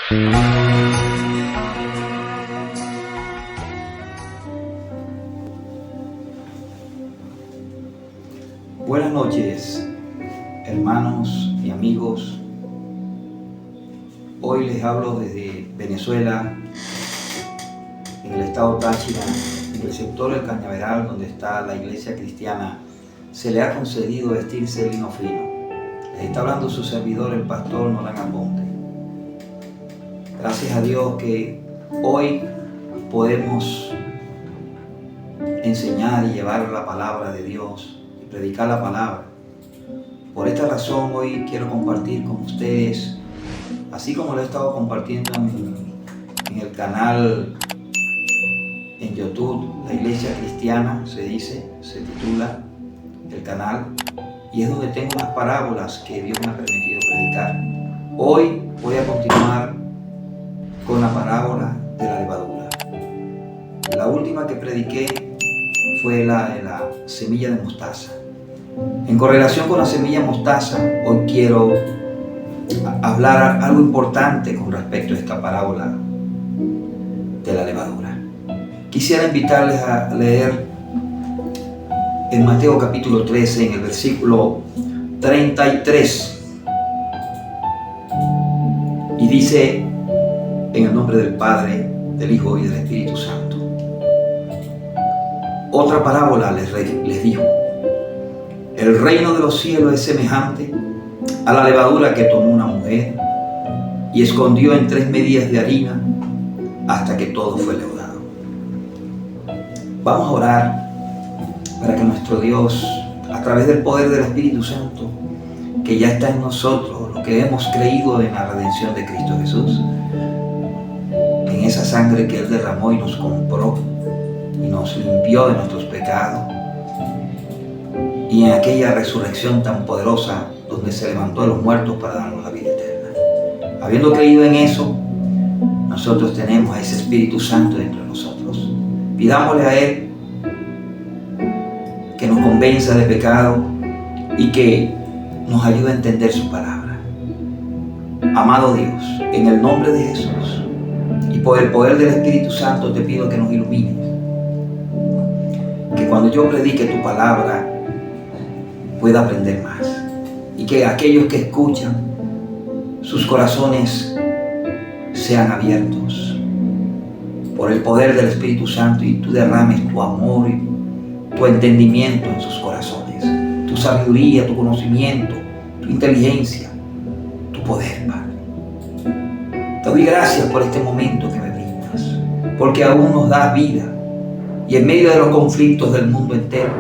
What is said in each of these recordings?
Buenas noches, hermanos y amigos. Hoy les hablo desde Venezuela, en el estado Táchira, en el sector del Cañaveral, donde está la iglesia cristiana. Se le ha concedido vestirse de lino fino. Les está hablando su servidor, el pastor Nolan Aponte. Gracias a Dios que hoy podemos enseñar y llevar la palabra de Dios y predicar la palabra. Por esta razón hoy quiero compartir con ustedes, así como lo he estado compartiendo en el canal en YouTube, La Iglesia Cristiana, se titula el canal, y es donde tengo unas parábolas que Dios me ha permitido predicar. Hoy voy a continuar con la parábola de la levadura. La última que prediqué fue la de la semilla de mostaza. En correlación con la semilla mostaza, hoy quiero hablar algo importante con respecto a esta parábola de la levadura. Quisiera invitarles a leer en Mateo capítulo 13, en el versículo 33, y dice: en el nombre del Padre, del Hijo y del Espíritu Santo. Otra parábola les dijo: el reino de los cielos es semejante a la levadura que tomó una mujer y escondió en 3 medidas de harina hasta que todo fue leudado. Vamos a orar para que nuestro Dios, a través del poder del Espíritu Santo que ya está en nosotros, lo que hemos creído en la redención de Cristo Jesús, en esa sangre que Él derramó y nos compró y nos limpió de nuestros pecados, y en aquella resurrección tan poderosa donde se levantó de los muertos para darnos la vida eterna. Habiendo creído en eso, nosotros tenemos a ese Espíritu Santo dentro de nosotros. Pidámosle a Él que nos convenza de pecado y que nos ayude a entender su palabra. Amado Dios, en el nombre de Jesús y por el poder del Espíritu Santo, te pido que nos ilumines, que cuando yo predique tu palabra pueda aprender más, y que aquellos que escuchan, sus corazones sean abiertos por el poder del Espíritu Santo, y tú derrames tu amor y tu entendimiento en sus corazones, tu sabiduría, tu conocimiento, tu inteligencia, tu poder, Padre. Te doy gracias por este momento que me brindas, porque aún nos das vida, y en medio de los conflictos del mundo entero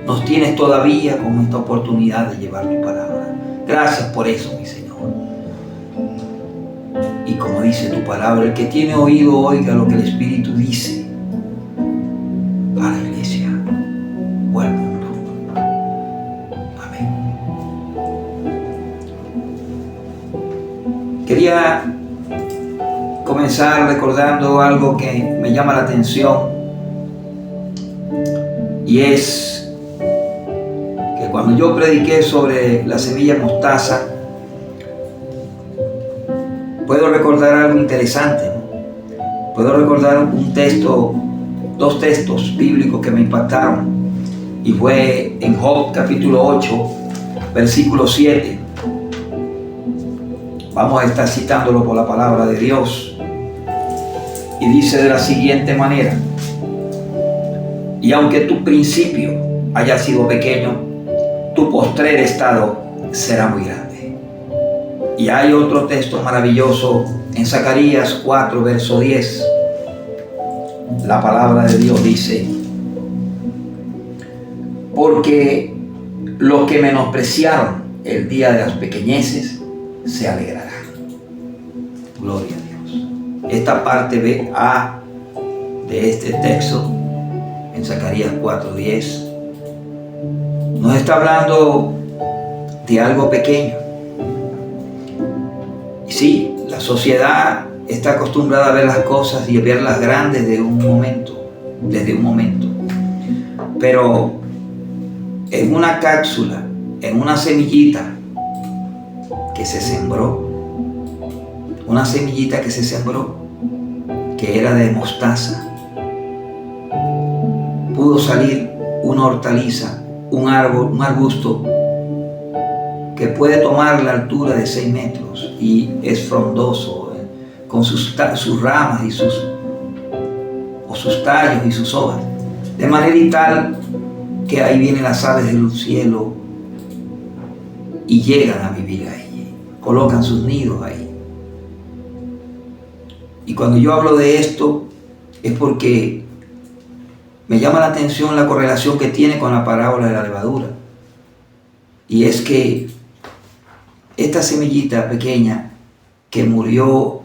nos tienes todavía con esta oportunidad de llevar tu palabra. Gracias por eso, mi Señor. Y como dice tu palabra, el que tiene oído oiga lo que el Espíritu dice a la iglesia o al mundo. Amén. Quería comenzar recordando algo que me llama la atención, y es que cuando yo prediqué sobre la semilla mostaza, puedo recordar algo interesante, ¿no? Puedo recordar dos textos bíblicos que me impactaron, y fue en Job capítulo 8, versículo 7. Vamos a estar citándolo por la palabra de Dios, y dice de la siguiente manera: y aunque tu principio haya sido pequeño, tu postrer estado será muy grande. Y hay otro texto maravilloso en Zacarías 4, verso 10. La palabra de Dios dice: porque los que menospreciaron el día de las pequeñeces se alegrarán. Gloria a Dios. Esta parte A de este texto en Zacarías 4:10 nos está hablando de algo pequeño. Y sí, la sociedad está acostumbrada a ver las cosas y a verlas grandes desde un momento. Pero en una cápsula, en una semillita que se sembró, una semillita que se sembró, que era de mostaza. Pudo salir una hortaliza, un árbol, un arbusto que puede tomar la altura de 6 metros y es frondoso, con sus ramas y sus tallos y sus hojas, de manera y tal que ahí vienen las aves del cielo y llegan a vivir ahí, colocan sus nidos ahí. Y cuando yo hablo de esto es porque me llama la atención la correlación que tiene con la parábola de la levadura. Y es que esta semillita pequeña que murió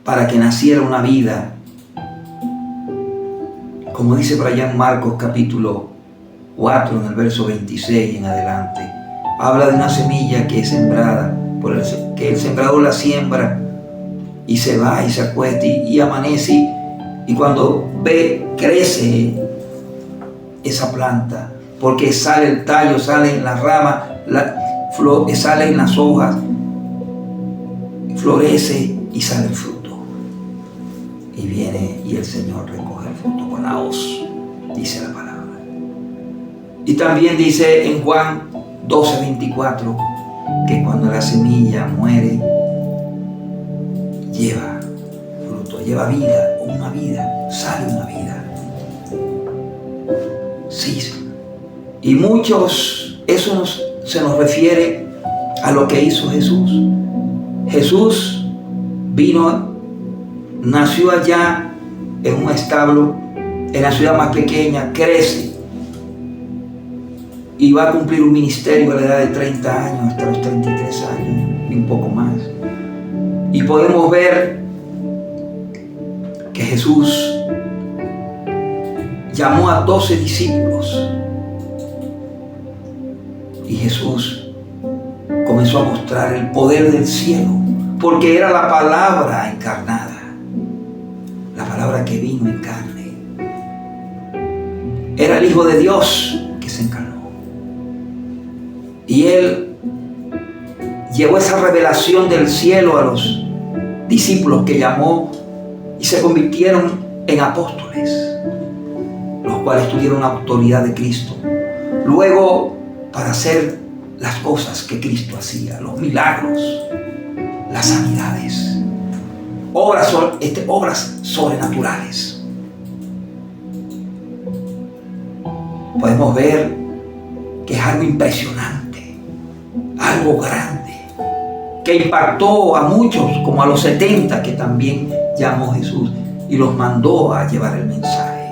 para que naciera una vida, como dice por allá en Marcos capítulo 4, en el verso 26 en adelante, habla de una semilla que es sembrada, que el sembrador la siembra y se va y se acuesta y amanece, y cuando ve, crece esa planta, porque sale el tallo, sale en las ramas, sale en las hojas, florece y sale el fruto. Y viene y el Señor recoge el fruto con la hoz, dice la palabra. Y también dice en Juan 12:24 que cuando la semilla muere, lleva fruto, lleva vida, una vida, sale una vida. Sí. Y eso se nos refiere a lo que hizo Jesús. Jesús vino, nació allá en un establo, en la ciudad más pequeña, crece y va a cumplir un ministerio a la edad de 30 años, hasta los 33 años y un poco más. Y podemos ver que Jesús llamó a 12 discípulos y Jesús comenzó a mostrar el poder del cielo, porque era la palabra encarnada, la palabra que vino en carne. Era el Hijo de Dios que se encarnó. Y Él llevó esa revelación del cielo a los discípulos que llamó y se convirtieron en apóstoles, los cuales tuvieron la autoridad de Cristo. Luego, para hacer las cosas que Cristo hacía, los milagros, las sanidades, obras sobrenaturales. Podemos ver que es algo impresionante, algo grande, que impactó a muchos, como a los 70 que también llamó Jesús y los mandó a llevar el mensaje.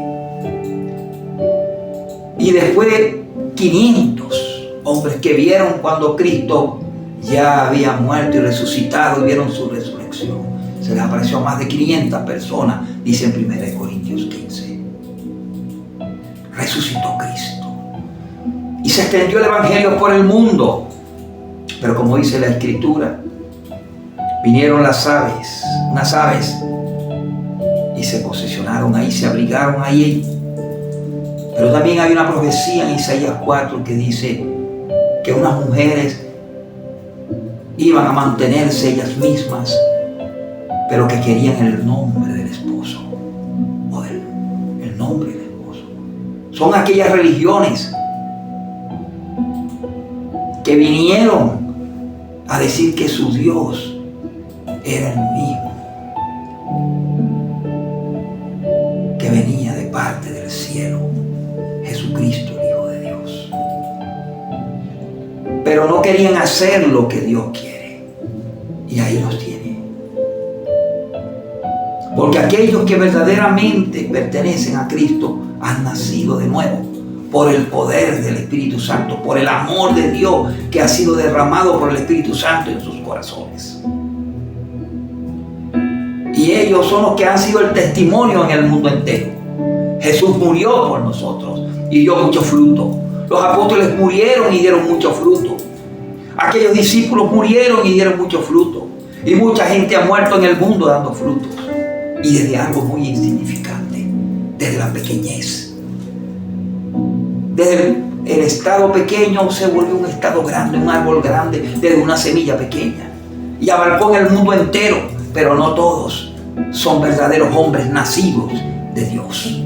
Y después 500 hombres que vieron cuando Cristo ya había muerto y resucitado y vieron su resurrección. Se les apareció a más de 500 personas, dice en 1 Corintios 15. Resucitó Cristo. Y se extendió el Evangelio por el mundo. Pero como dice la Escritura, vinieron unas aves, y se posesionaron ahí, se abrigaron ahí. Pero también hay una profecía en Isaías 4 que dice que unas mujeres iban a mantenerse ellas mismas, pero que querían el nombre del esposo, o el nombre del esposo. Son aquellas religiones que vinieron a decir que su Dios era el mismo, que venía de parte del cielo, Jesucristo, el Hijo de Dios. Pero no querían hacer lo que Dios quiere. Y ahí los tiene. Porque aquellos que verdaderamente pertenecen a Cristo han nacido de nuevo por el poder del Espíritu Santo, por el amor de Dios que ha sido derramado por el Espíritu Santo en sus corazones. Y ellos son los que han sido el testimonio en el mundo entero. Jesús murió por nosotros y dio mucho fruto. Los apóstoles murieron y dieron mucho fruto. Aquellos discípulos murieron y dieron mucho fruto. Y mucha gente ha muerto en el mundo dando frutos. Y desde algo muy insignificante, desde la pequeñez. Desde el estado pequeño se volvió un estado grande, un árbol grande, desde una semilla pequeña. y abarcó en el mundo entero, pero no todos son verdaderos hombres nacidos de Dios.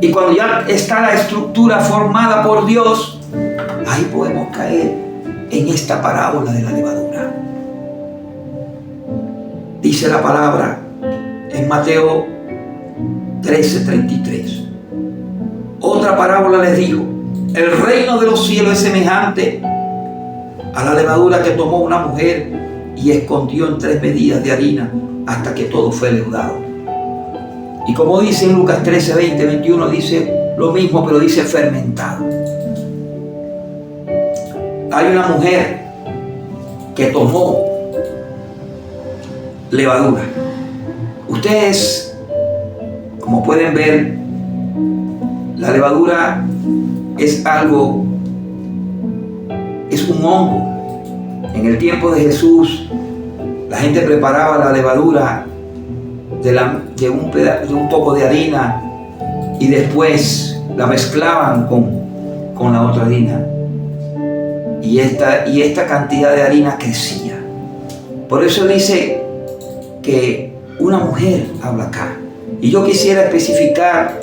Y cuando ya está la estructura formada por Dios, ahí podemos caer en esta parábola de la levadura. Dice la palabra en Mateo 13:33. Otra parábola les dijo: el reino de los cielos es semejante a la levadura que tomó una mujer y escondió en 3 medidas de harina hasta que todo fue leudado. Y como dice en Lucas 13, 20, 21, dice lo mismo, pero dice fermentado. Hay una mujer que tomó levadura. Ustedes, como pueden ver, la levadura es un hongo. En el tiempo de Jesús, la gente preparaba la levadura de un poco de harina y después la mezclaban con la otra harina. Y esta cantidad de harina crecía. Por eso dice que una mujer habla acá. Y yo quisiera especificar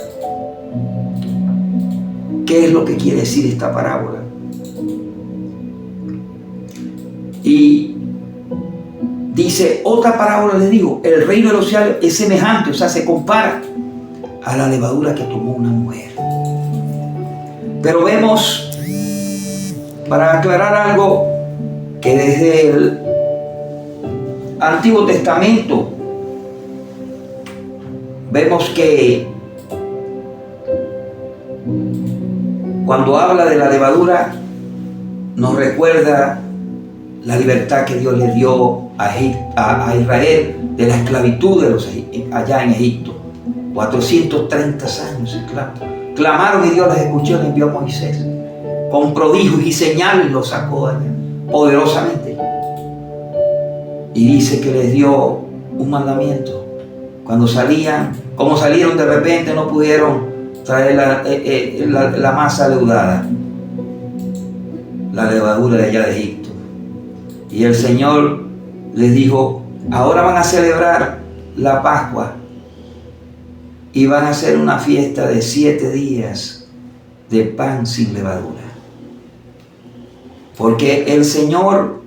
qué es lo que quiere decir esta parábola. Y dice, otra parábola les digo, el reino de los cielos es semejante, o sea, se compara a la levadura que tomó una mujer. Pero vemos, para aclarar algo, que desde el Antiguo Testamento vemos que cuando habla de la levadura nos recuerda la libertad que Dios le dio a Israel de la esclavitud allá en Egipto. 430 años esclavos. Clamaron y Dios los escuchó, le envió a Moisés. Con prodigios y señales los sacó allá, poderosamente. Y dice que les dio un mandamiento. Cuando como salieron de repente, no pudieron traer la masa leudada, la levadura de allá de Egipto. Y el Señor les dijo, ahora van a celebrar la Pascua y van a hacer una fiesta de 7 días de pan sin levadura. Porque el Señor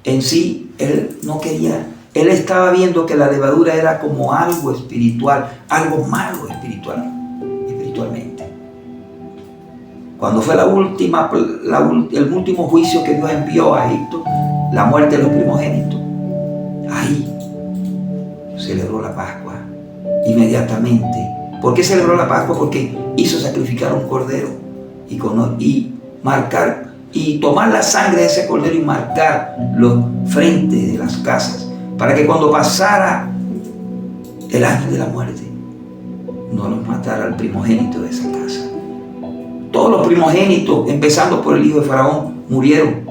en sí, Él no quería, Él estaba viendo que la levadura era como algo espiritual, algo malo espiritualmente. Cuando fue el último juicio que Dios envió a Egipto, la muerte de los primogénitos, ahí celebró la Pascua inmediatamente. ¿Por qué celebró la Pascua? Porque hizo sacrificar un cordero y tomar la sangre de ese cordero y marcar los frentes de las casas, para que cuando pasara el ángel de la muerte no los matara al primogénito de esa casa. Todos los primogénitos, empezando por el hijo de Faraón, murieron.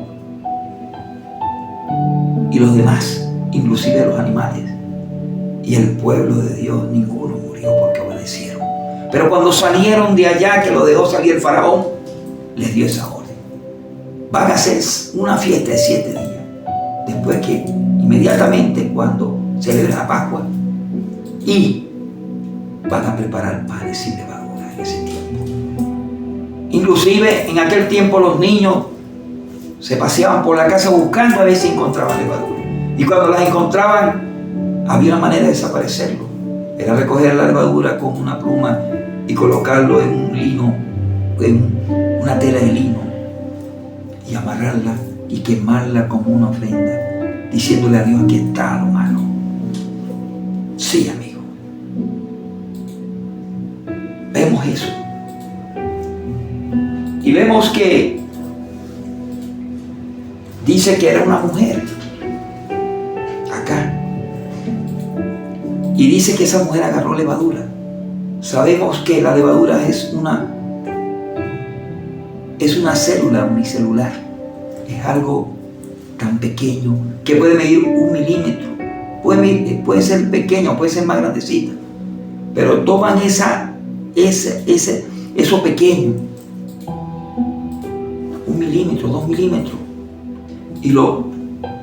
Y los demás, inclusive los animales. Y el pueblo de Dios, ninguno murió porque obedecieron. Pero cuando salieron de allá, que lo dejó salir el Faraón, les dio esa orden. Van a hacer una fiesta de 7 días. Después que inmediatamente cuando celebre la Pascua, y van a preparar panes sin levadura en ese tiempo. Inclusive en aquel tiempo los niños se paseaban por la casa buscando a ver si encontraban levadura. Y cuando las encontraban, había una manera de desaparecerlo. Era recoger la levadura con una pluma y colocarlo en un lino, en una tela de lino, y amarrarla y quemarla como una ofrenda, diciéndole a Dios, aquí está lo malo. Sí, amigo. Vemos eso. Y vemos que dice que era una mujer acá. Y dice que esa mujer agarró levadura. Sabemos que la levadura es una célula unicelular. Es algo tan pequeño que puede medir 1 milímetro. Puede ser pequeño, puede ser más grandecita. Pero toman eso pequeño, 1 milímetro, 2 milímetros, y lo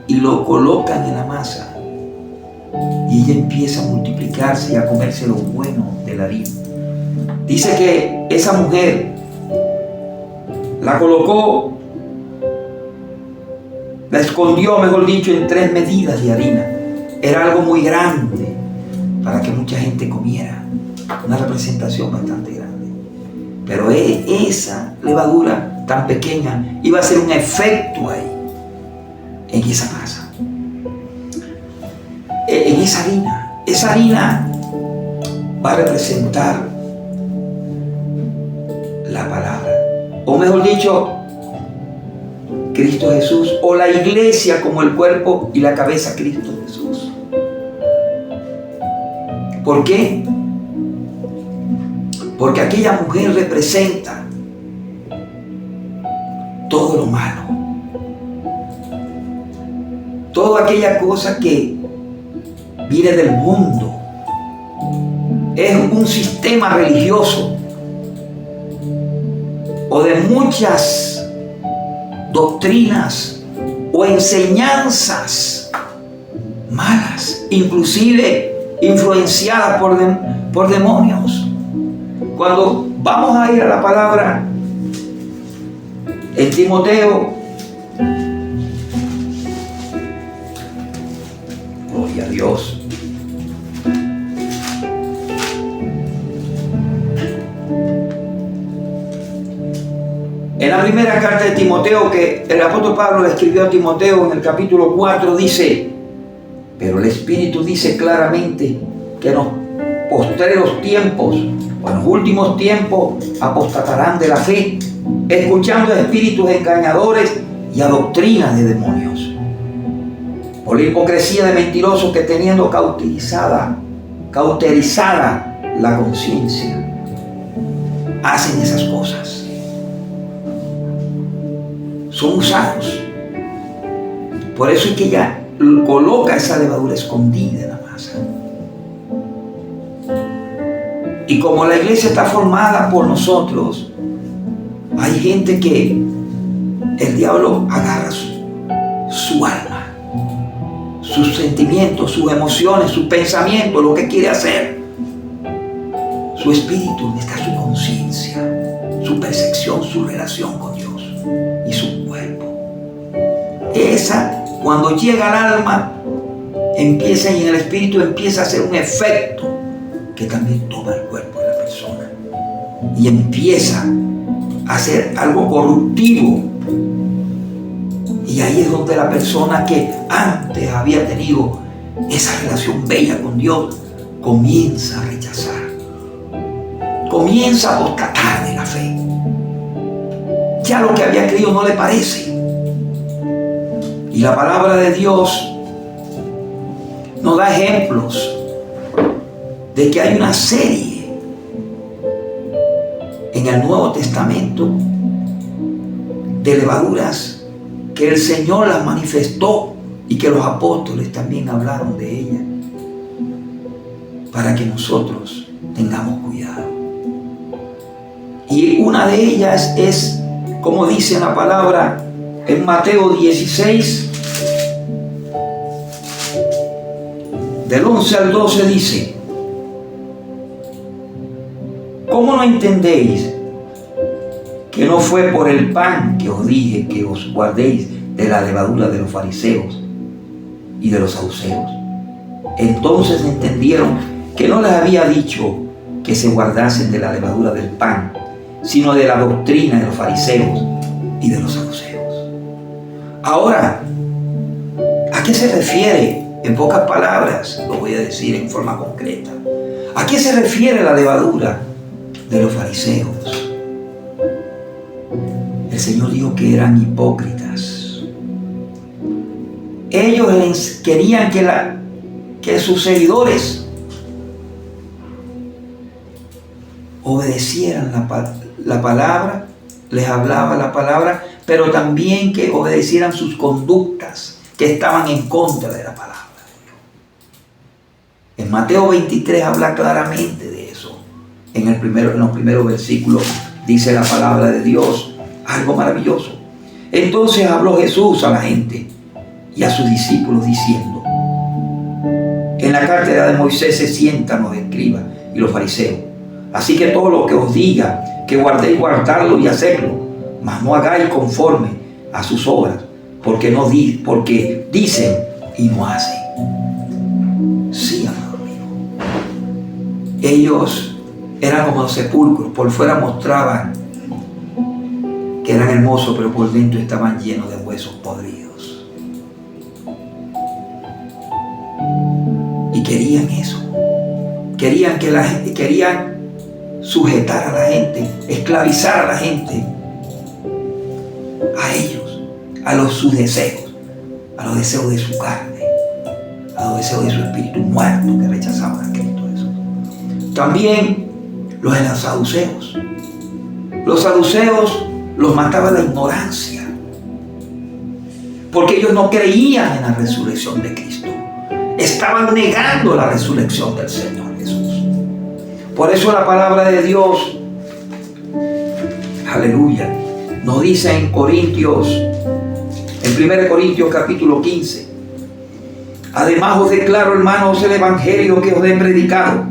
y lo colocan en la masa. Y ella empieza a multiplicarse y a comerse lo bueno de la harina. Dice que esa mujer la colocó, la escondió, mejor dicho, en 3 medidas de harina. Era algo muy grande para que mucha gente comiera. Una representación bastante grande. Pero esa levadura tan pequeña iba a hacer un efecto ahí, en esa masa, en esa harina. Esa harina va a representar la palabra, o mejor dicho, Cristo Jesús, o la iglesia como el cuerpo y la cabeza Cristo Jesús. ¿Por qué? Porque aquella mujer representa todo lo malo, toda aquella cosa que viene del mundo. Es un sistema religioso o de muchas doctrinas o enseñanzas malas, inclusive influenciadas por demonios. Cuando vamos a ir a la palabra en Timoteo, gloria a Dios. En la primera carta de Timoteo que el apóstol Pablo le escribió a Timoteo, en el capítulo 4, dice: pero el Espíritu dice claramente que en los postreros tiempos, o en los últimos tiempos, apostatarán de la fe, escuchando a espíritus engañadores y a doctrinas de demonios, por la hipocresía de mentirosos que, teniendo cauterizada la conciencia, hacen esas cosas. Son usados. Por eso es que ella coloca esa levadura escondida en la masa. Y como la iglesia está formada por nosotros, hay gente que el diablo agarra su alma, sus sentimientos, sus emociones, sus pensamientos, lo que quiere hacer. Su espíritu, está su conciencia, su percepción, su relación con Dios y su cuerpo. Esa, cuando llega al alma, empieza, y en el espíritu empieza a hacer un efecto que también toma el cuerpo de la persona y empieza a hacer algo corruptivo. Y ahí es donde la persona que antes había tenido esa relación bella con Dios comienza a rechazar, comienza a apostatar de la fe. Ya lo que había creído no le parece. Y la palabra de Dios nos da ejemplos de que hay una serie en el Nuevo Testamento de levaduras que el Señor las manifestó y que los apóstoles también hablaron de ellas, para que nosotros tengamos cuidado. Y una de ellas es, como dice la palabra en Mateo 16, del 11 al 12, dice: ¿cómo no entendéis que no fue por el pan que os dije que os guardéis de la levadura de los fariseos y de los saduceos? Entonces entendieron que no les había dicho que se guardasen de la levadura del pan, sino de la doctrina de los fariseos y de los saduceos. Ahora, ¿a qué se refiere? En pocas palabras, lo voy a decir en forma concreta. ¿A qué se refiere la levadura de los fariseos? El Señor dijo que eran hipócritas. Ellos querían que sus seguidores obedecieran la palabra, les hablaba la palabra, pero también que obedecieran sus conductas que estaban en contra de la palabra de Dios. En Mateo 23 habla claramente de eso. En los primeros versículos dice la palabra de Dios algo maravilloso. Entonces habló Jesús a la gente y a sus discípulos diciendo: en la cátedra de Moisés se sientan los escribas y los fariseos. Así que todo lo que os diga que guardéis, guardadlo y hacedlo, mas no hagáis conforme a sus obras, porque dicen y no hacen. Sí, amado mío. Ellos eran como los sepulcros, por fuera mostraban que eran hermosos, pero por dentro estaban llenos de huesos podridos. Y querían eso. Querían que la gente, querían sujetar a la gente, esclavizar a la gente, a ellos, sus deseos, a los deseos de su carne, a los deseos de su espíritu muerto que rechazaban a Cristo Jesús. También los de los saduceos. Los saduceos los mataba la ignorancia, porque ellos no creían en la resurrección de Cristo. Estaban negando la resurrección del Señor Jesús. Por eso la palabra de Dios, aleluya, nos dice en 1 Corintios capítulo 15: además os declaro, hermanos, el evangelio que os he predicado,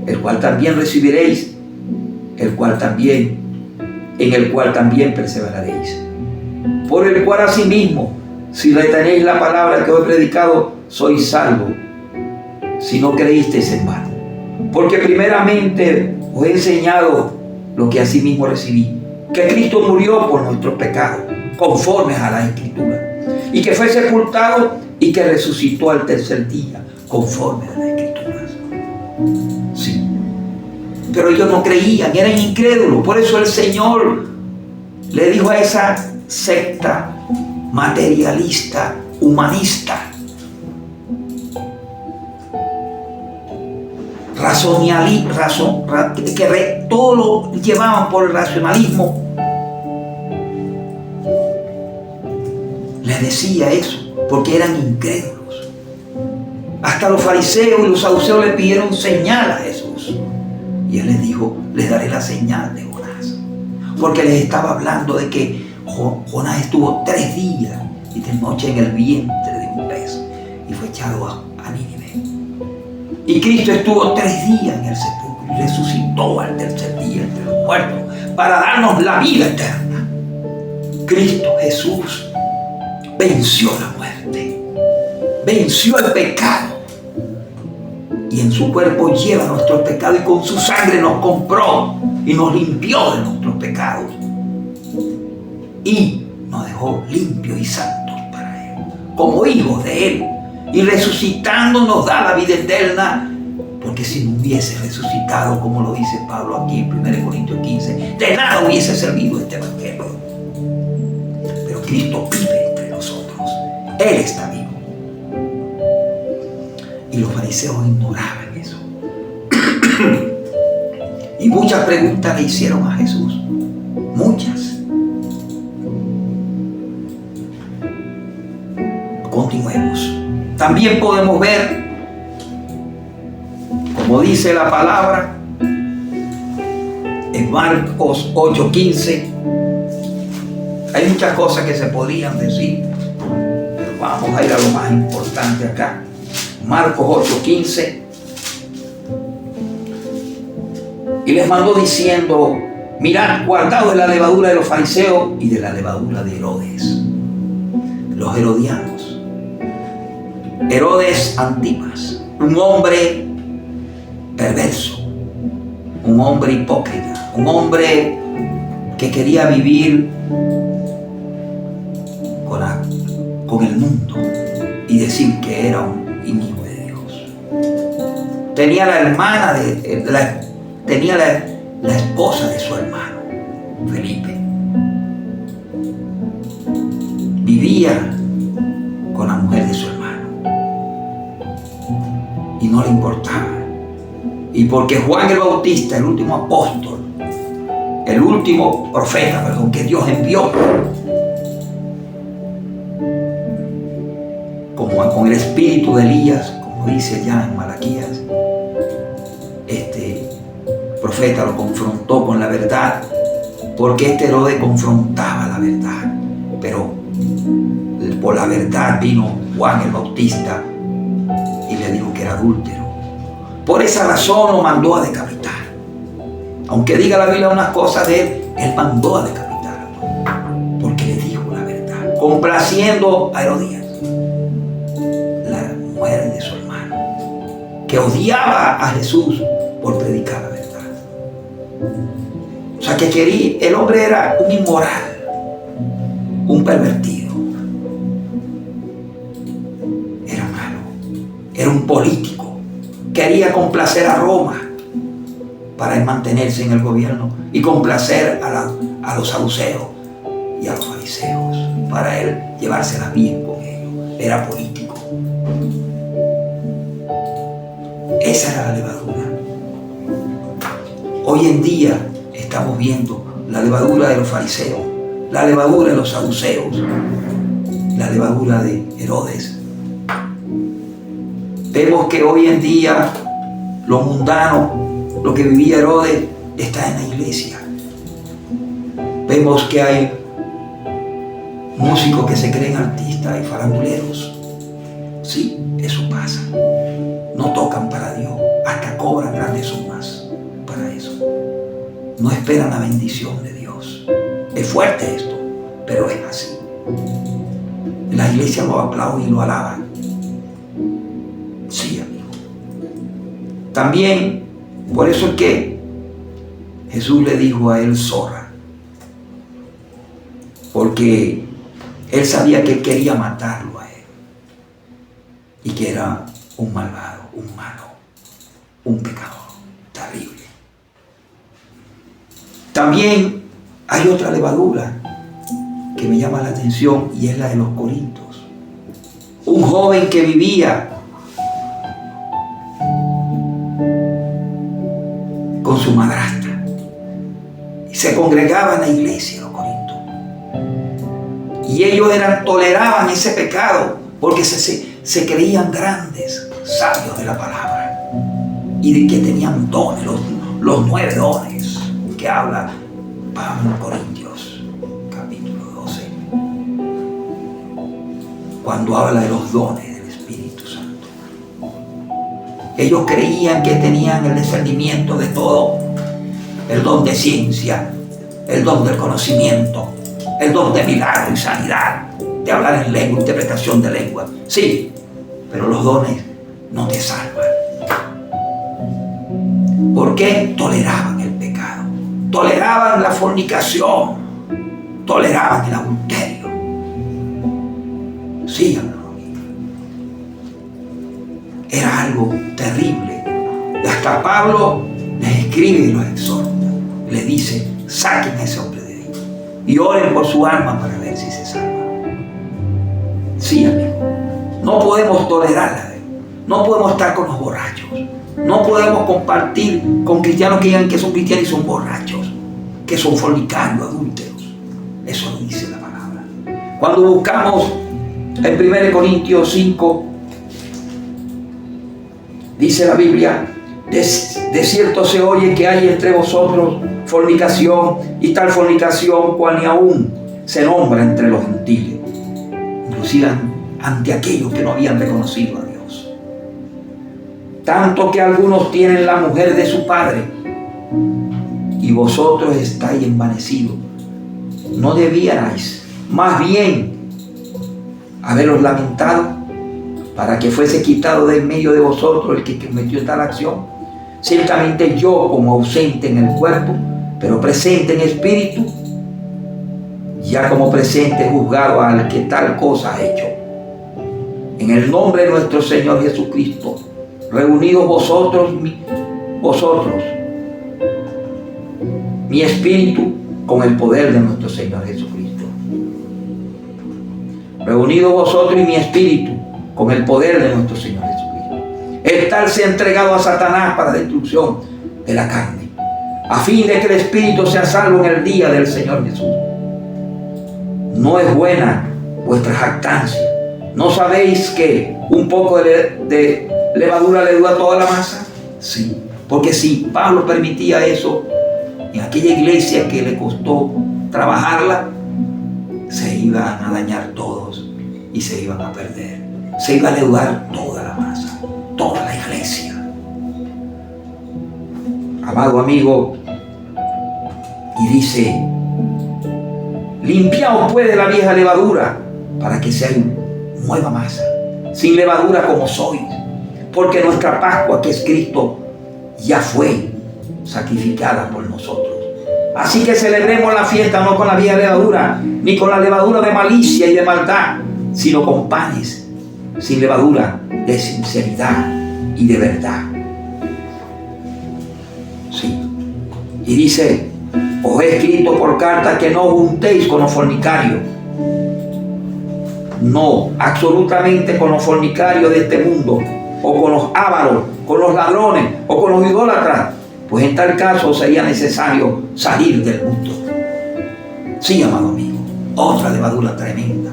el cual también recibiréis, en el cual también perseveraréis, por el cual asimismo, si retenéis la palabra que os he predicado, sois salvos, si no creísteis en vano. Porque primeramente os he enseñado lo que asimismo recibí, que Cristo murió por nuestros pecados, conforme a la Escritura, y que fue sepultado y que resucitó al tercer día, conforme a las Escrituras. Sí. Pero ellos no creían, eran incrédulos. Por eso el Señor le dijo a esa secta materialista, humanista, que todo lo llevaban por el racionalismo, les decía eso, porque eran incrédulos. Hasta los fariseos y los saduceos le pidieron señal a Jesús. Y él les dijo: les daré la señal de Jonás. Porque les estaba hablando de que Jonás estuvo 3 días y 3 noches en el vientre de un pez y fue echado a Nínive. Y Cristo estuvo 3 días en el sepulcro y resucitó al tercer día entre los muertos para darnos la vida eterna. Cristo Jesús venció la muerte, venció el pecado, y en su cuerpo lleva nuestros pecados, y con su sangre nos compró y nos limpió de nuestros pecados y nos dejó limpios y santos para Él, como hijos de Él. Y resucitando nos da la vida eterna, porque si no hubiese resucitado, como lo dice Pablo aquí en 1 Corintios 15, de nada hubiese servido este evangelio. Pero Cristo vive entre nosotros, Él está vivo. Y los fariseos ignoraban eso. Y muchas preguntas le hicieron a Jesús, muchas. Continuemos. También podemos ver, como dice la palabra en Marcos 8:15. Hay muchas cosas que se podrían decir, pero vamos a ir a lo más importante acá. Marcos 8:15. Y les mandó diciendo: mirad, guardaos de la levadura de los fariseos y de la levadura de Herodes. Los herodianos. Herodes Antipas, un hombre perverso, un hombre hipócrita, un hombre que quería vivir con el mundo y decir que era un hijo de Dios. Tenía la hermana tenía la esposa de su hermano, Felipe. Vivía con la mujer de su hermano y no le importaba. Y porque Juan el Bautista, el último apóstol, el último profeta, que Dios envió, como con el espíritu de Elías, como dice ya en Malaquías, este profeta lo confrontó con la verdad, porque este Herodes confrontaba la verdad, pero por la verdad vino Juan el Bautista y le dijo que era adúltero. Por esa razón lo mandó a decapitar. Aunque diga la Biblia unas cosas de él mandó a decapitar, porque le dijo la verdad, complaciendo a Herodías, la mujer de su hermano, que odiaba a Jesús por predicar la verdad. O sea que el hombre era un inmoral, un pervertido, era malo, era un político, quería complacer a Roma para él mantenerse en el gobierno y complacer a los saduceos y a los fariseos, para él llevársela bien con ellos. Era político. Esa era la levadura. Hoy en día estamos viendo la levadura de los fariseos, la levadura de los saduceos, la levadura de Herodes. Vemos que hoy en día lo mundano, lo que vivía Herodes, está en la iglesia. Vemos que hay músicos que se creen artistas y faranduleros. Sí, eso pasa. No tocan para Dios, hasta cobran grandes sumas para eso. No esperan la bendición de Dios. Es fuerte esto, pero es así. La iglesia lo aplaude y lo alaba. Sí, amigo. También, por eso es que Jesús le dijo a él zorra, porque él sabía que él quería matarlo a él y que era un malvado, un malo, un pecador terrible. También hay otra levadura que me llama la atención y es la de los corintios. Un joven que vivía con su madrastra y se congregaba en la iglesia, los corintios, y ellos toleraban ese pecado porque se creían grandes sabios de la palabra y de que tenían dones, los 9 dones que habla Pablo en Corintios capítulo 12, cuando habla de los dones del Espíritu Santo. Ellos creían que tenían el discernimiento de todo, el don de ciencia, el don del conocimiento, el don de milagro y sanidad, de hablar en lengua, interpretación de lengua. Sí, pero los dones no te salvan. ¿Por qué? Toleraban el pecado, toleraban la fornicación, toleraban el adulterio. Sí, amigo. Era algo terrible. Y hasta Pablo les escribe y los exhorta. Les dice, saquen a ese hombre de ahí y oren por su alma para ver si se salva. Sí, amigo. No podemos tolerarla. No podemos estar con los borrachos. No podemos compartir con cristianos que digan que son cristianos y son borrachos, que son fornicarios, adúlteros. Eso lo dice la palabra. Cuando buscamos en 1 Corintios 5, dice la Biblia, de cierto se oye que hay entre vosotros fornicación, y tal fornicación cual ni aún se nombra entre los gentiles, inclusive ante aquellos que no habían reconocido a Dios. Tanto que algunos tienen la mujer de su padre, y vosotros estáis envanecidos. ¿No debierais más bien haberos lamentado para que fuese quitado de en medio de vosotros el que cometió tal acción? Ciertamente yo, como ausente en el cuerpo, pero presente en espíritu, ya como presente he juzgado al que tal cosa ha hecho. En el nombre de nuestro Señor Jesucristo, reunidos vosotros, mi espíritu con el poder de nuestro Señor Jesucristo. Reunidos vosotros y mi espíritu con el poder de nuestro Señor Jesucristo. El tal se ha entregado a Satanás para destrucción de la carne, a fin de que el espíritu sea salvo en el día del Señor Jesús. No es buena vuestra jactancia. ¿No sabéis que un poco de levadura leuda a toda la masa? Sí, porque si Pablo permitía eso en aquella iglesia que le costó trabajarla, se iban a dañar todos y se iban a perder. se iba a leudar toda la masa, toda la iglesia. Amado amigo, y dice: limpiaos pues de la vieja levadura, para que sea nueva masa, sin levadura como sois, porque nuestra Pascua, que es Cristo, ya fue sacrificada por nosotros. Así que celebremos la fiesta no con la vieja levadura, ni con la levadura de malicia y de maldad, sino con panes sin levadura, de sinceridad y de verdad. Sí. Y dice: os he escrito por carta que no os juntéis con los fornicarios. No, absolutamente con los fornicarios de este mundo, o con los ávaros, con los ladrones, o con los idólatras, pues en tal caso sería necesario salir del mundo. Sí, amado amigo, otra levadura tremenda.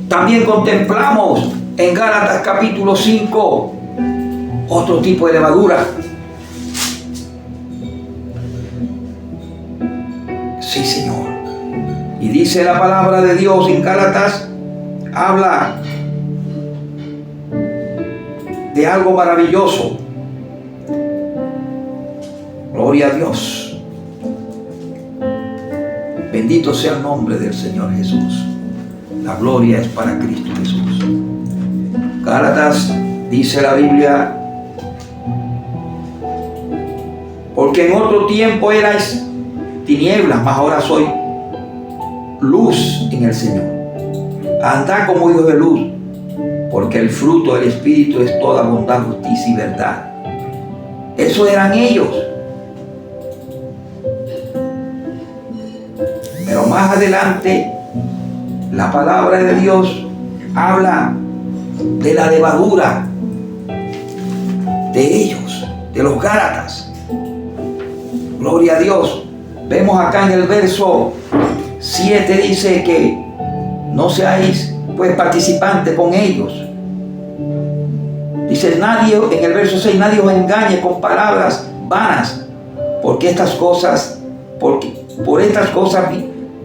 También contemplamos en Gálatas capítulo 5 otro tipo de levadura. Sí, Señor. Y dice la palabra de Dios en Gálatas, habla de algo maravilloso. Gloria a Dios. Bendito sea el nombre del Señor Jesús. La gloria es para Cristo Jesús. Gálatas, dice la Biblia: porque en otro tiempo erais tinieblas, mas ahora soy luz en el Señor. Andad como hijos de luz, porque el fruto del Espíritu es toda bondad, justicia y verdad. Eso eran ellos. Pero más adelante, la palabra de Dios habla de la levadura de ellos, de los Gálatas. Gloria a Dios. Vemos acá en el verso 7, dice que no seáis pues participantes con ellos. Dice nadie, en el verso 6, nadie os engañe con palabras vanas, porque por estas cosas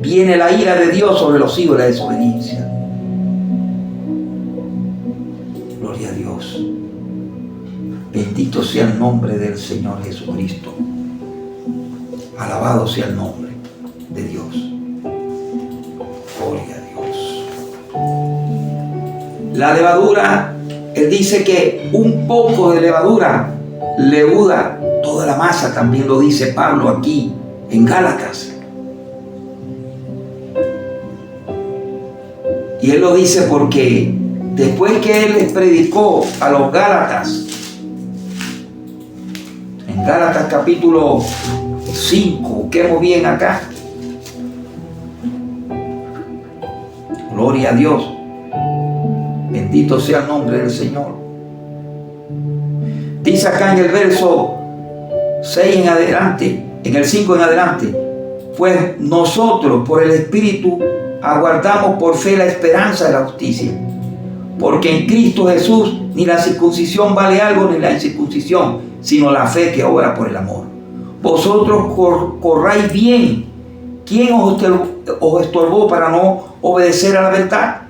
viene la ira de Dios sobre los hijos de la desobediencia. Gloria a Dios. Bendito sea el nombre del Señor Jesucristo. Alabado sea el nombre de Dios. Gloria a Dios. La levadura, él dice que un poco de levadura leuda toda la masa. También lo dice Pablo aquí en Gálatas. Y él lo dice porque después que él les predicó a los Gálatas, en Gálatas capítulo 5, busquemos bien acá. Gloria a Dios. Bendito sea el nombre del Señor. Dice acá en el verso 6 en adelante, en el 5 en adelante: pues nosotros por el Espíritu aguardamos por fe la esperanza de la justicia, porque en Cristo Jesús ni la circuncisión vale algo ni la incircuncisión, sino la fe que obra por el amor. Vosotros corráis bien. ¿Quién os estorbó para no obedecer a la verdad?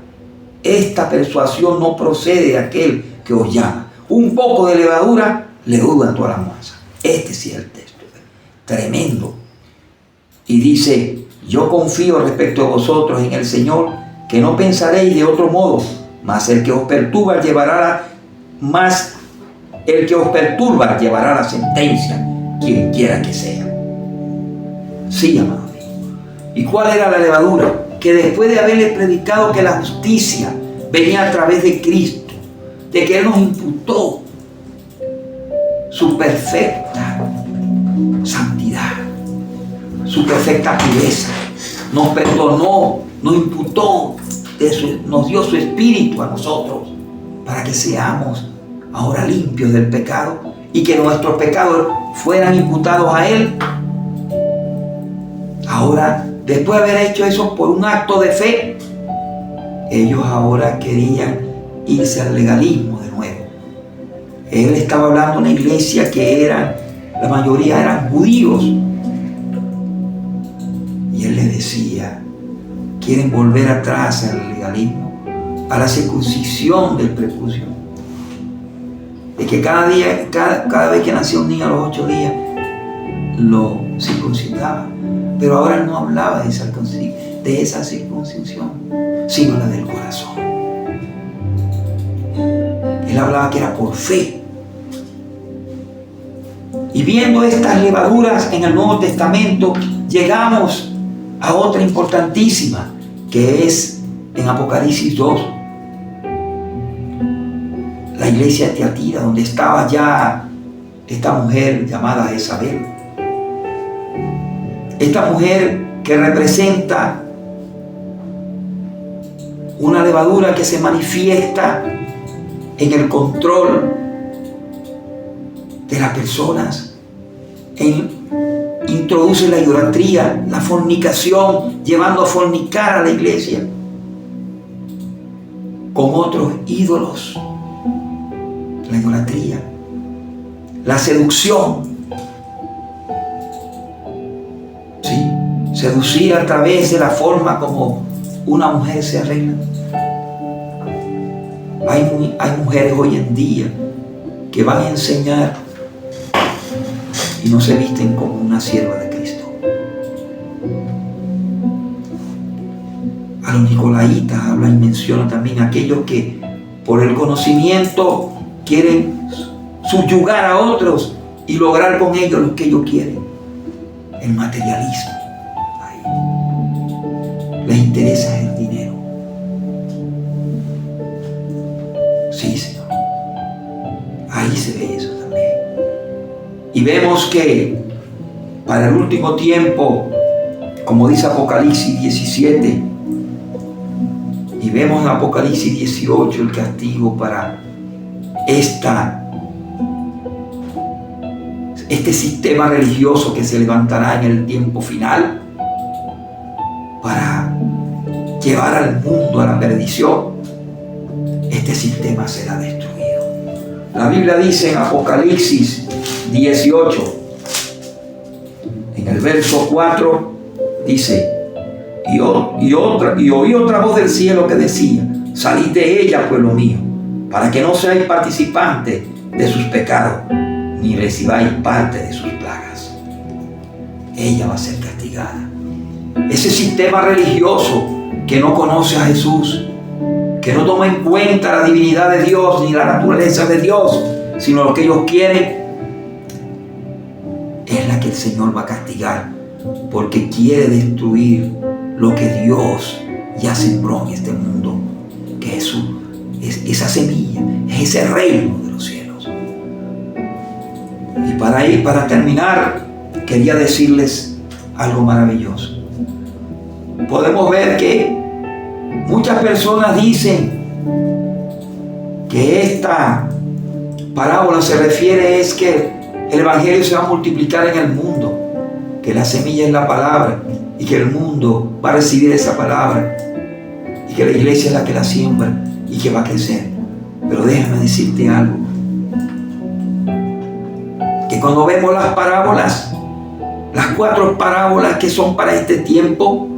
Esta persuasión no procede de aquel que os llama. Un poco de levadura leuda toda la masa. Este sí es el texto. Tremendo. Y dice: yo confío respecto a vosotros en el Señor, que no pensaréis de otro modo, mas el que os perturba llevará la sentencia, quien quiera que sea. Sí, amado amigo. ¿Y cuál era la levadura? Que después de haberle predicado que la justicia venía a través de Cristo, de que Él nos imputó su perfecta santidad, su perfecta pureza, nos perdonó, nos imputó, nos dio su Espíritu a nosotros para que seamos ahora limpios del pecado y que nuestros pecados fueran imputados a Él. Ahora, después de haber hecho eso por un acto de fe, ellos ahora querían irse al legalismo de nuevo. Él estaba hablando de una iglesia que la mayoría eran judíos. Y él les decía: ¿quieren volver atrás al legalismo? a la circuncisión del prepucio. De que cada vez que nacía un niño a los 8 días, lo circuncidaba. Pero ahora no hablaba de esa circuncisión, sino la del corazón. Él hablaba que era por fe. Y viendo estas levaduras en el Nuevo Testamento, llegamos a otra importantísima, que es en Apocalipsis 2. La iglesia de Tiatira, donde estaba ya esta mujer llamada Jezabel. Esta mujer que representa una levadura que se manifiesta en el control de las personas, introduce la idolatría, la fornicación, llevando a fornicar a la iglesia con otros ídolos, la idolatría, la seducción. ¿Sí? Seducir a través de la forma como una mujer se arregla. Hay mujeres hoy en día que van a enseñar y no se visten como una sierva de Cristo. A los nicolaitas habla y menciona también aquellos que por el conocimiento quieren subyugar a otros y lograr con ellos lo que ellos quieren. El materialismo. Les interesa el dinero. Sí, Señor. Ahí se ve eso también. Y vemos que para el último tiempo, como dice Apocalipsis 17, y vemos en Apocalipsis 18 el castigo para este sistema religioso que se levantará en el tiempo final para llevar al mundo a la perdición. Este sistema será destruido. La Biblia dice en Apocalipsis 18, en el verso 4, dice: y oí otra voz del cielo que decía: salid de ella, pueblo mío, para que no seáis participantes de sus pecados, ni recibáis parte de sus plagas. Ella va a ser castigada. Ese sistema religioso que no conoce a Jesús, que no toma en cuenta la divinidad de Dios ni la naturaleza de Dios, sino lo que ellos quieren, es la que el Señor va a castigar, porque quiere destruir lo que Dios ya sembró en este mundo, que es esa semilla, es ese reino de los cielos. Y para terminar, quería decirles algo maravilloso. Podemos ver que muchas personas dicen que esta parábola se refiere es que el evangelio se va a multiplicar en el mundo, que la semilla es la palabra y que el mundo va a recibir esa palabra y que la iglesia es la que la siembra y que va a crecer. Pero déjame decirte algo, que cuando vemos las parábolas, las 4 parábolas que son para este tiempo,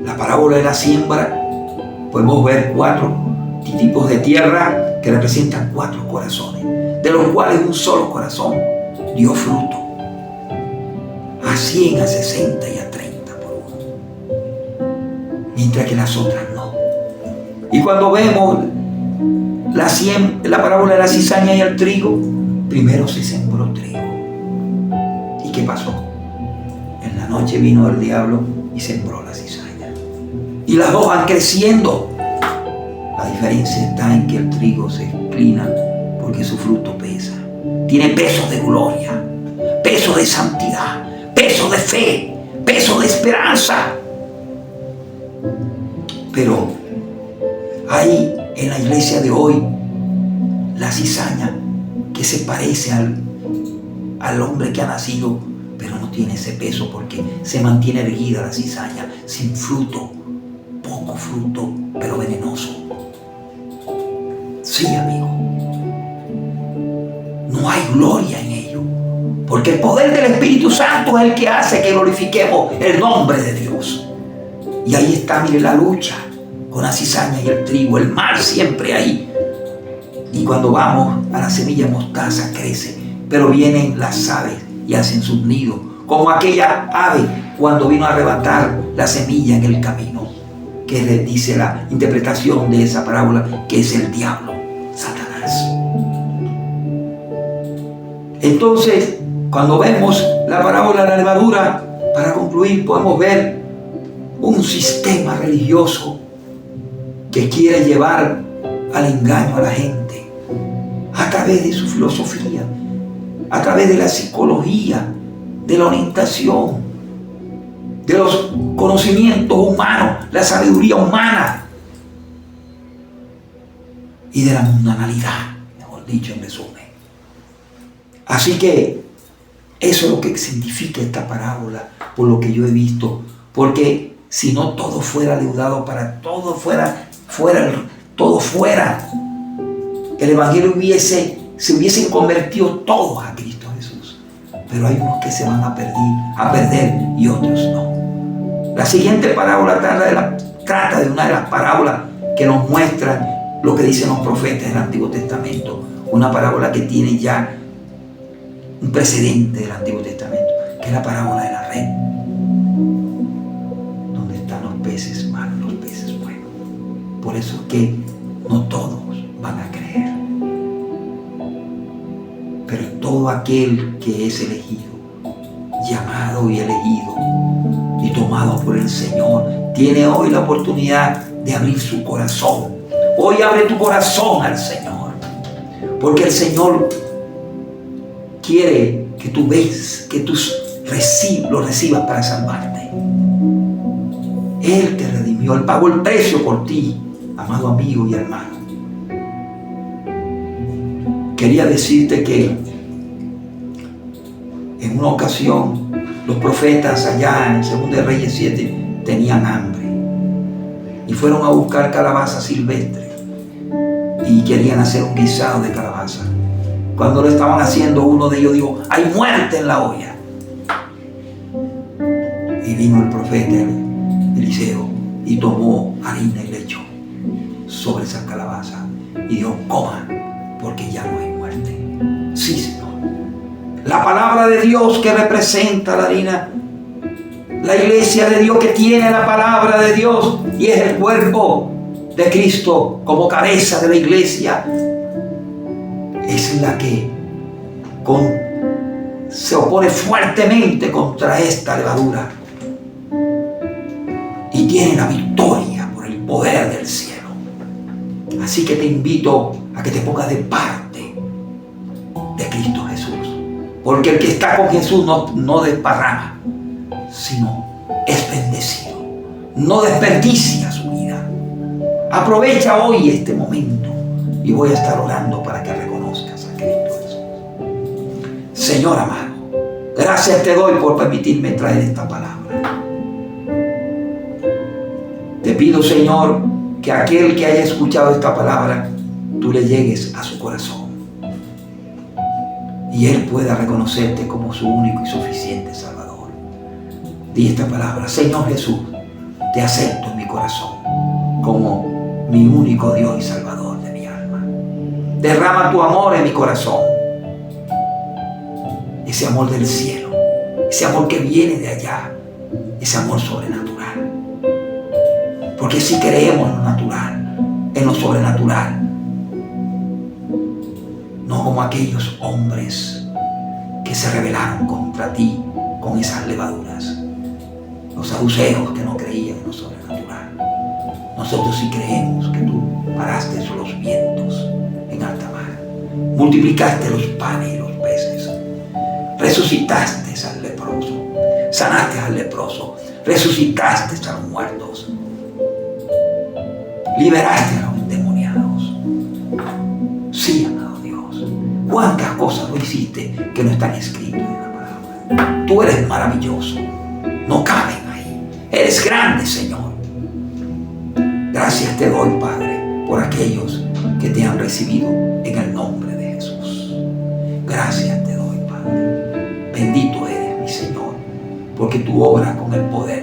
la parábola de la siembra, podemos ver 4 tipos de tierra que representan 4 corazones, de los cuales un solo corazón dio fruto, a 100, a 60 y a 30 por uno, mientras que las otras no. Y cuando vemos la parábola de la cizaña y el trigo, primero se sembró trigo. ¿Y qué pasó? En la noche vino el diablo y sembró la cizaña. Y las dos van creciendo. La diferencia está en que el trigo se inclina porque su fruto pesa. Tiene peso de gloria, peso de santidad, peso de fe, peso de esperanza. Pero hay en la iglesia de hoy la cizaña que se parece al hombre que ha nacido, pero no tiene ese peso porque se mantiene erguida la cizaña, sin fruto, poco fruto, pero venenoso. Sí, amigo, no hay gloria en ello, porque el poder del Espíritu Santo es el que hace que glorifiquemos el nombre de Dios. Y ahí está, mire, la lucha con la cizaña y el trigo, el mal siempre ahí. Y cuando vamos a la semilla mostaza crece, pero vienen las aves y hacen sus nidos, como aquella ave cuando vino a arrebatar la semilla en el camino, que le dice la interpretación de esa parábola, que es el diablo, Satanás. Entonces, cuando vemos la parábola de la levadura, para concluir, podemos ver un sistema religioso que quiere llevar al engaño a la gente a través de su filosofía, a través de la psicología, de la orientación, de los conocimientos humanos, la sabiduría humana y de la mundanalidad, mejor dicho, en resumen. Así que eso es lo que significa esta parábola, por lo que yo he visto, porque si no todo fuera leudado para todo fuera, el evangelio se hubiesen convertido todos a Cristo Jesús. Pero hay unos que se van a perder y otros no. La siguiente parábola trata de una de las parábolas que nos muestran lo que dicen los profetas del Antiguo Testamento. Una parábola que tiene ya un precedente del Antiguo Testamento, que es la parábola de la red, donde están los peces malos, los peces buenos. Por eso es que no todos van a creer, pero todo aquel que es elegido, llamado y elegido y tomado por el Señor, tiene hoy la oportunidad de abrir su corazón. Hoy abre tu corazón al Señor, porque el Señor quiere que tú lo recibas para salvarte. Él te redimió, Él pagó el precio por ti, amado amigo y hermano. Quería decirte que en una ocasión los profetas allá en 2 de Reyes 7 tenían hambre y fueron a buscar calabaza silvestre y querían hacer un guisado de calabaza. Cuando lo estaban haciendo, uno de ellos dijo: hay muerte en la olla. Y vino el profeta Eliseo y tomó harina y le echó sobre esa calabaza y dijo: coman, porque ya no hay muerte. Sí, Señor. La palabra de Dios que representa la harina, la iglesia de Dios que tiene la palabra de Dios y es el cuerpo de Cristo como cabeza de la iglesia, es la que se opone fuertemente contra esta levadura y tiene la victoria por el poder del cielo. Así que te invito a que te pongas de parte de Cristo Jesús, porque el que está con Jesús no desparrama, sino es bendecido, no desperdicia su vida. Aprovecha hoy este momento y voy a estar orando para que reconozcas a Cristo Jesús. Señor amado, gracias te doy por permitirme traer esta palabra. Te pido, Señor, que aquel que haya escuchado esta palabra, tú le llegues a su corazón y él pueda reconocerte como su único y suficiente Salvador. Di esta palabra: Señor Jesús, te acepto en mi corazón como mi único Dios y Salvador de mi alma. Derrama tu amor en mi corazón, ese amor del cielo, ese amor que viene de allá, ese amor sobrenatural. Porque si creemos en lo natural, en lo sobrenatural, no como aquellos hombres que se rebelaron contra ti con esas levaduras, los saduceos que no creían en lo sobrenatural. Nosotros sí creemos que tú paraste los vientos en alta mar, multiplicaste los panes y los peces, resucitaste al leproso, sanaste al leproso, resucitaste a los muertos, liberaste a los endemoniados. Sí, amado Dios, cuántas cosas lo hiciste que no están escritas en la palabra. Tú eres maravilloso, no caben ahí. Eres grande, Señor. Gracias te doy, Padre, por aquellos que te han recibido en el nombre de Jesús. Gracias te doy, Padre. Bendito eres, mi Señor, porque tú obras con el poder